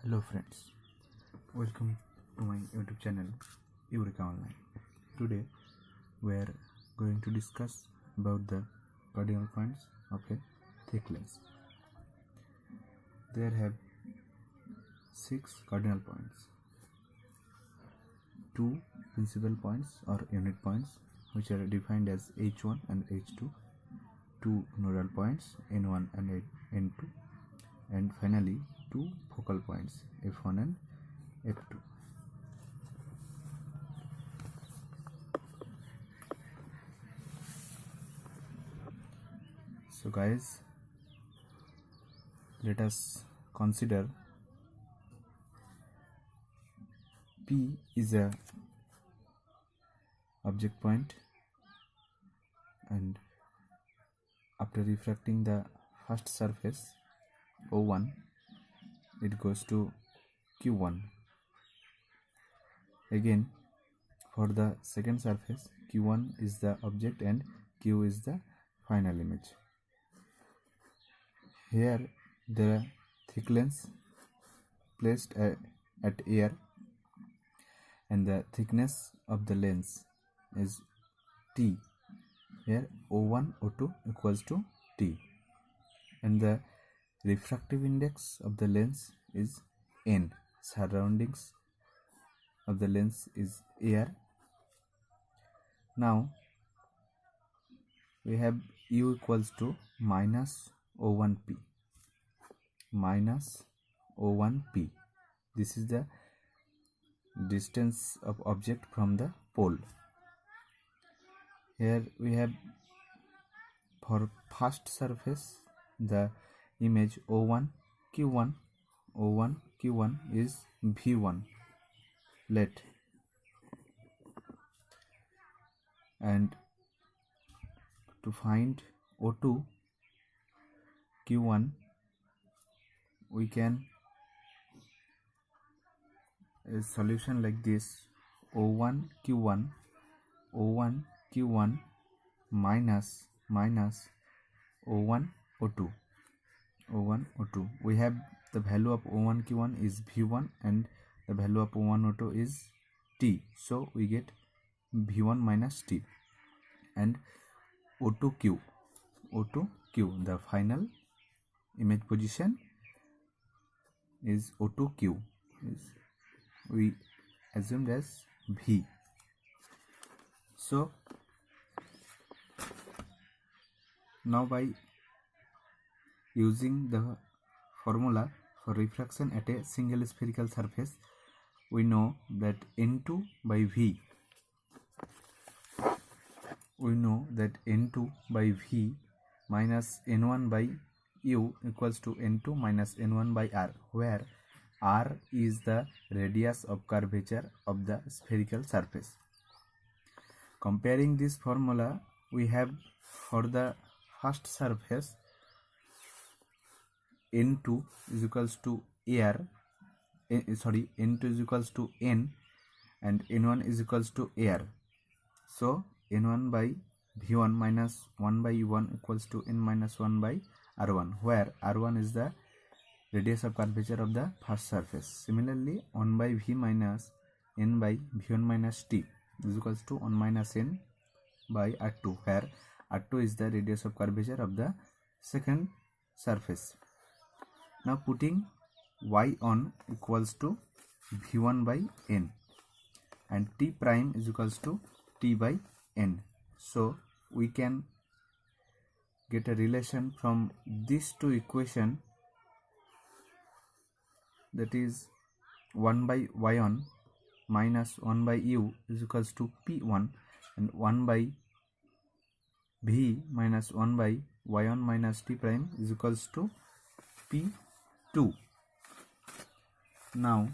Hello friends, welcome to my YouTube channel Eureka Online. Today we are going to discuss about the cardinal points of a thick lens. There have 6 cardinal points, 2 principal points or unit points which are defined as H1 and H2, 2 nodal points N1 and N2, and finally 2 focal points F1 and F2. So guys, let us consider P is a object point, and after refracting the first surface O1, it goes to Q1. Again, for the second surface, Q1 is the object and Q is the final image. Here the thick lens placed at air, and the thickness of the lens is T. Here O1 O2 equals to T, and the refractive index of the lens is N. Surroundings of the lens is air. Now we have U equals to minus O1P. Minus O1P. This is the distance of object from the pole. Here we have, for first surface, the image O1 Q1. O1 Q1 is V1. Let, and to find O2 Q1, we can a solution like this: O1 Q1 minus O1 O2. We have the value of O1 Q1 is V1 and the value of O1 O2 is T, so we get V1 minus T. And O2 Q, the final image position is O2 Q, is we assumed as V. So now, by using the formula for refraction at a single spherical surface, we know that N2 by V. We know that N2 by V minus N1 by U equals to N2 minus N1 by R, where R is the radius of curvature of the spherical surface. Comparing this formula, we have for the first surface N2 is equals to N is equals to N and N1 is equals to air. So N1 by V1 minus 1 by U1 equals to N minus 1 by R1, where R1 is the radius of curvature of the first surface. Similarly, 1 by V minus N by V1 minus T is equals to 1 minus N by R2, where R2 is the radius of curvature of the second surface. Now putting Y1 equals to V1 by N and T prime is equals to T by N. So we can get a relation from these two equations, that is 1 by Y1 minus 1 by U is equals to P1, and 1 by V minus 1 by Y1 minus T prime is equals to P2. Now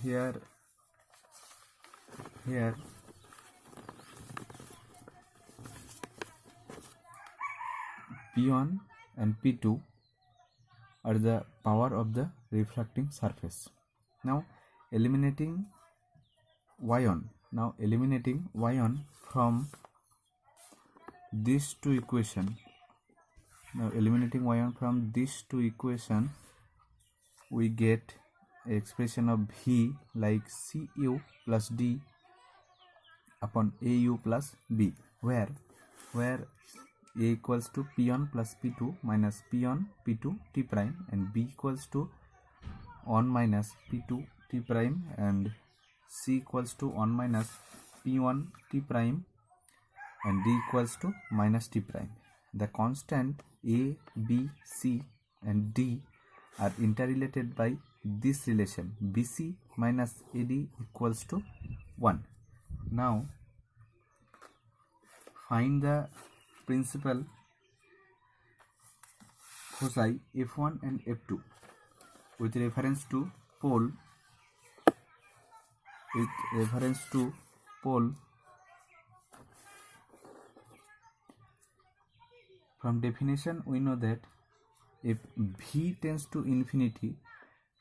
here P1 and P2 are the power of the refracting surface. Now eliminating Y1 from these two equations, Now eliminating y1 from these two equation, we get expression of v like cu plus d upon au plus b, where a equals to p1 plus p2 minus p1 p2 t prime, and b equals to 1 minus p2 t prime, and c equals to 1 minus p1 t prime, and d equals to minus t prime. The constant a, b, c and d are interrelated by this relation bc minus ad equals to 1. Now find the principal foci f1 and f2 with reference to pole From definition we know that if v tends to infinity,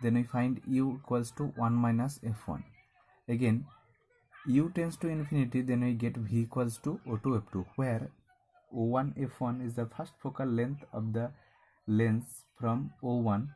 then we find u equals to 1 minus f1. Again, u tends to infinity, then we get v equals to O2 f2, where O1 f1 is the first focal length of the lens from O1,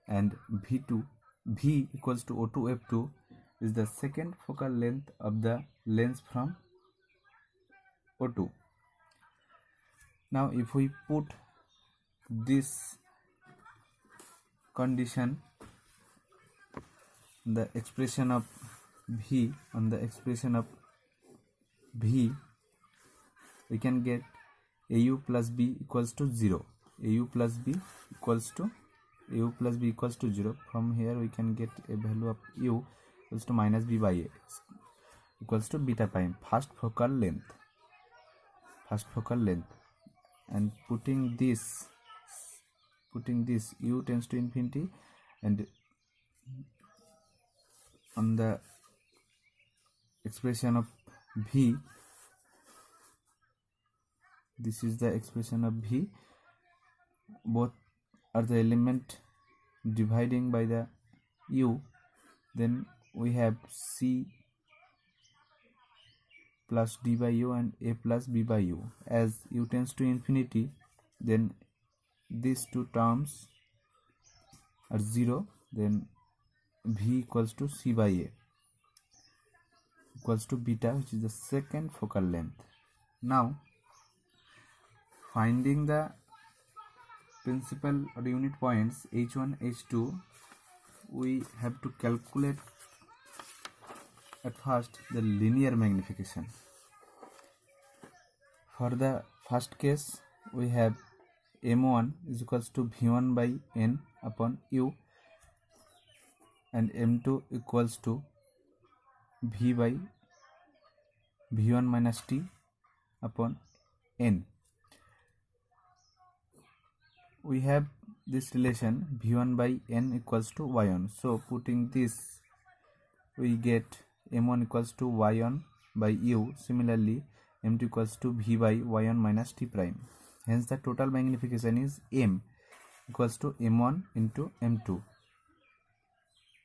and v equals to O2 f2 is the second focal length of the lens from O2. Now if we put this condition the expression of v on the expression of v, we can get au plus b equals to 0. au plus b equals to 0. From here we can get a value of u equals to minus b by a equals to beta prime, first focal length, and putting this u tends to infinity, and on the expression of v, this is the expression of v, both are the element dividing by the u, then we have c plus d by u and a plus b by u. As u tends to infinity, then these two terms are 0, then v equals to c by a equals to beta, which is the second focal length. Now finding the principal or unit points h1 h2, we have to calculate at first the linear magnification. For the first case, we have m1 is equals to v1 by n upon u, and m2 equals to v by v1 minus t upon n. We have this relation v1 by n equals to y1, so putting this we get m1 equals to y1 by u. Similarly, m2 equals to v by y1 minus t prime. Hence the total magnification is m equals to m1 into m2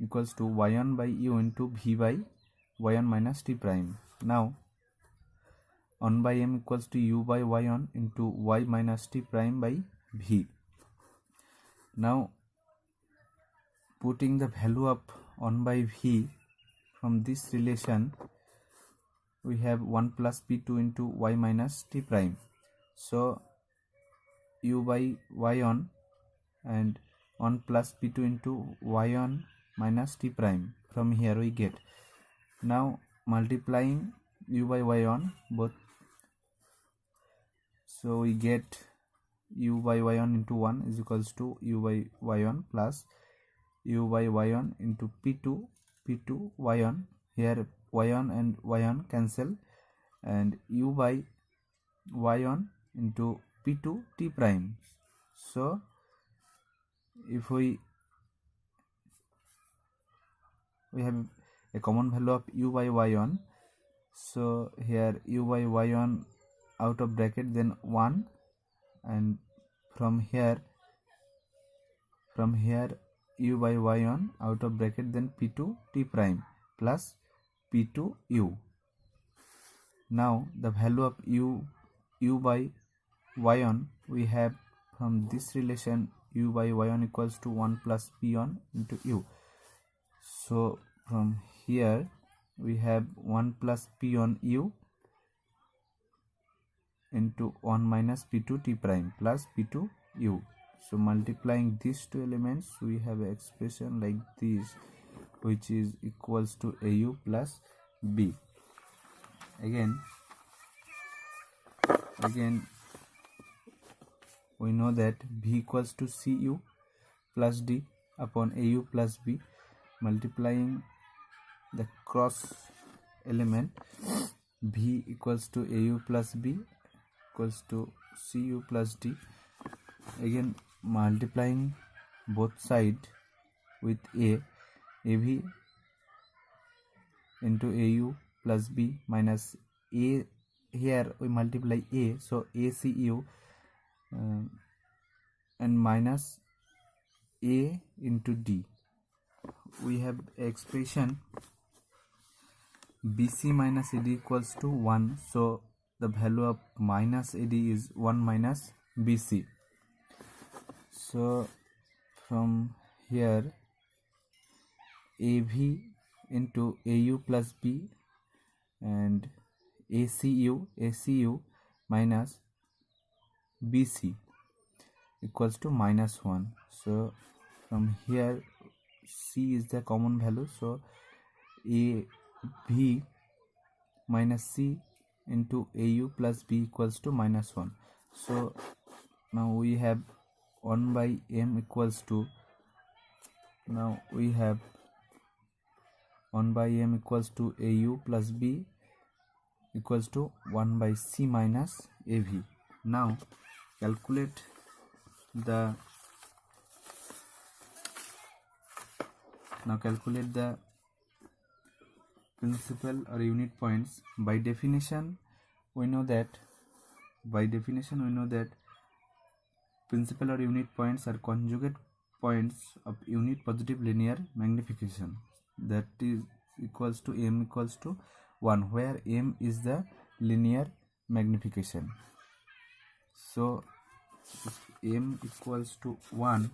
equals to y1 by u into v by y1 minus t prime. Now 1 by m equals to u by y1 into y minus t prime by v. Now putting the value of 1 by v from this relation, we have 1 plus p2 into y minus t prime. So u by y1 and 1 plus p2 into y1 minus t prime. From here we get, now multiplying u by y1 both, so we get u by y1 into 1 is equals to u by y1 plus u by y1 into p2 y1. Here y1 and y1 cancel, and u by y1 into p2 t prime. So if we have a common value of u by y1, so here u by y1 out of bracket, then 1, and from here u by y1 out of bracket, then p2 t prime plus p2 u. Now the value of u by y1 we have from this relation u by y1 equals to 1 plus p1 into u. So from here we have 1 plus p1 u into 1 minus p2 t prime plus p2 u. So multiplying these two elements we have an expression like this, which is equals to au plus b. Again we know that v equals to cu plus d upon au plus b. Multiplying the cross element, v equals to au plus b equals to cu plus d. Again multiplying both side with av into au plus b minus a, here we multiply a, so acu and minus a into d. We have expression bc minus ad equals to 1, so the value of minus ad is 1 minus bc. So from here av into au plus b and acu minus bc equals to minus 1. So from here c is the common value, so av minus c into au plus b equals to minus 1. So now we have 1 by m equals to, now we have 1 by m equals to au plus b equals to 1 by c minus av. Now calculate the principal or unit points. By definition we know that principal or unit points are conjugate points of unit positive linear magnification, that is equals to m equals to 1, where m is the linear magnification. So if m equals to 1,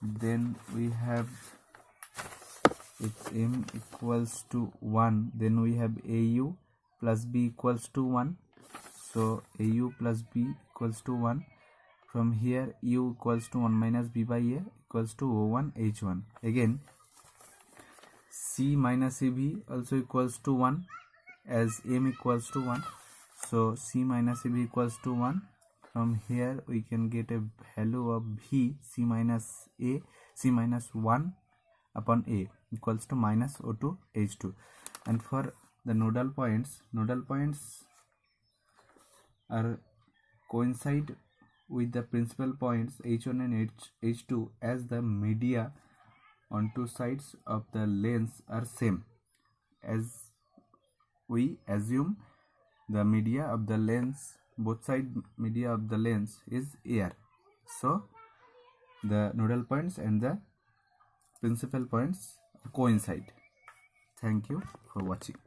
then we have, if m equals to 1, then we have au plus b equals to 1, so au plus b equals to 1. From here u equals to 1 minus b by a equals to o1 h1. Again c minus ab also equals to 1, as m equals to 1, so c minus ab equals to 1. From here we can get a value of v c minus 1 upon a equals to minus o2 h2. And for the nodal points are coincide with the principal points h1 and h2, as the media on two sides of the lens are same, as we assume the media of the lens, both side media of the lens is air. So the nodal points and the principal points coincide. Thank you for watching.